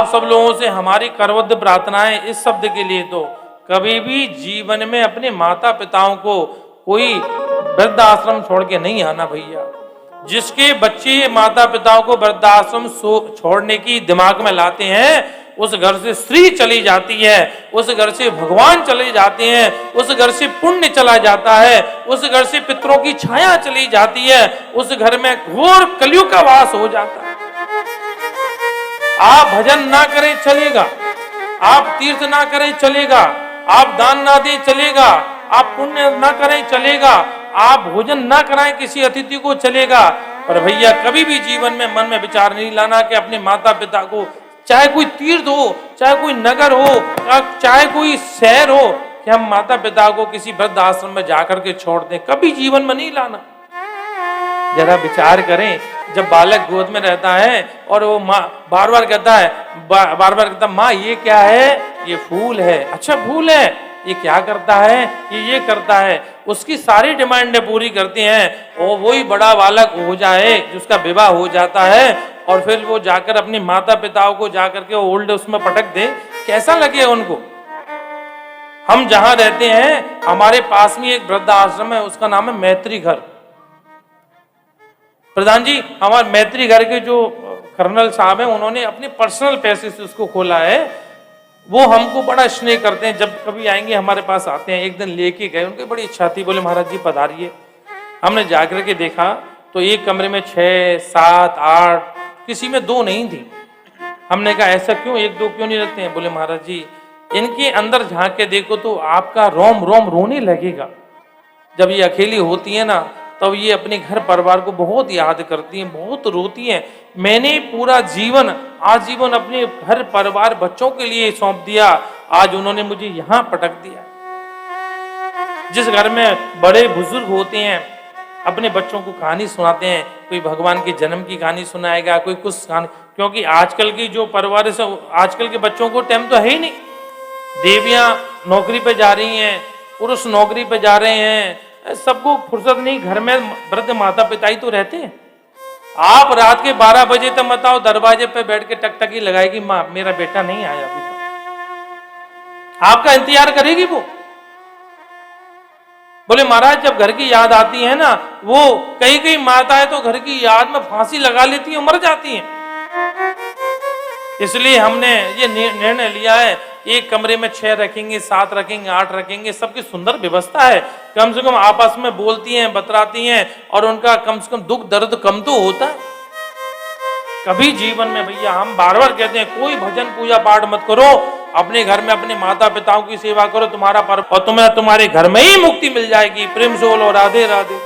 आप सब लोगों से हमारी करबद्ध प्रार्थना है इस शब्द के लिए, तो कभी भी जीवन में अपने माता पिताओं को कोई वृद्धाश्रम छोड़ के नहीं आना भैया। जिसके बच्चे माता पिताओं को वृद्धाश्रम छोड़ने की दिमाग में लाते हैं, उस घर से स्त्री चली जाती है, उस घर से भगवान चले जाते हैं, उस घर से पुण्य चला जाता है, उस घर से पितरों की छाया चली जाती है, उस घर में घोर कलयुग का वास हो जाता है। आप भजन ना करें चलेगा, आप तीर्थ ना करें चलेगा, आप दान ना दें चलेगा, आप पुण्य ना करें चलेगा, आप भोजन ना कराएं किसी अतिथि को चलेगा, पर भैया कभी भी जीवन में मन में विचार नहीं लाना कि अपने माता पिता को, चाहे कोई तीर्थ हो, चाहे कोई नगर हो, चाहे कोई शहर हो, कि हम माता पिता को किसी वृद्ध आश्रम में जाकर के छोड़ दें, कभी जीवन में नहीं लाना। जरा विचार करें, जब बालक गोद में रहता है और वो माँ बार बार कहता है माँ ये क्या है, ये फूल है, अच्छा फूल है, ये क्या करता है, ये करता है, उसकी सारी डिमांडें पूरी करते हैं और वही बड़ा बालक हो जाए जिसका विवाह हो जाता है और फिर वो जाकर अपने माता पिताओं को जाकर के ओल्ड उसमें पटक दे, कैसा लगे उनको। हम जहां रहते हैं हमारे पास में एक वृद्ध आश्रम है, उसका नाम है मैत्री घर। प्रधान जी, हमारे मैत्री घर के जो कर्नल साहब हैं, उन्होंने अपने पर्सनल पैसे से उसको खोला है। वो हमको बड़ा स्नेह करते हैं, जब कभी आएंगे हमारे पास आते हैं। एक दिन लेके गए, उनकी बड़ी इच्छा थी, बोले महाराज जी पधारिए। हमने जाकर के देखा तो एक कमरे में 6, 7, 8, किसी में 2 नहीं थी। हमने कहा ऐसा क्यों, 1-2 क्यों नहीं रखते हैं? बोले महाराज जी इनके अंदर झांक के देखो तो आपका रोम रोम रोने लगेगा। जब ये अकेली होती है ना, तब ये अपने घर परिवार को बहुत याद करती हैं, बहुत रोती हैं। मैंने पूरा जीवन आजीवन अपने घर परिवार बच्चों के लिए सौंप दिया, आज उन्होंने मुझे यहाँ पटक दिया। जिस घर में बड़े बुजुर्ग होते हैं, अपने बच्चों को कहानी सुनाते हैं, कोई भगवान के जन्म की कहानी सुनाएगा, कोई कुछ कहानी, क्योंकि आजकल की जो परिवार है, आजकल के बच्चों को टाइम तो है ही नहीं। देवियां नौकरी पे जा रही हैं, पुरुष नौकरी पे जा रहे हैं, सबको फुर्सत नहीं, घर में वृद्ध माता पिता ही तो रहते हैं। आप रात के 12 बजे तक बताओ, दरवाजे पे बैठ के टकटकी लगाएगी, माँ मेरा बेटा नहीं आया अभी तक, आपका इंतजार करेगी वो। बोले महाराज जब घर की याद आती है ना, वो कई माताएं तो घर की याद में फांसी लगा लेती हैं, मर जाती हैं। इसलिए हमने ये निर्णय लिया है, एक कमरे में 6 रखेंगे, 7 रखेंगे, 8 रखेंगे, सबकी सुंदर व्यवस्था है। कम से कम आपस में बोलती हैं, बतराती हैं और उनका कम से कम दुख दर्द कम तो होता है। कभी जीवन में भैया हम बार बार कहते हैं, कोई भजन पूजा पाठ मत करो, अपने घर में अपने माता पिताओं की सेवा करो, तुम्हारा और तुम्हें तुम्हारे घर में ही मुक्ति मिल जाएगी। प्रेम से बोलो राधे राधे।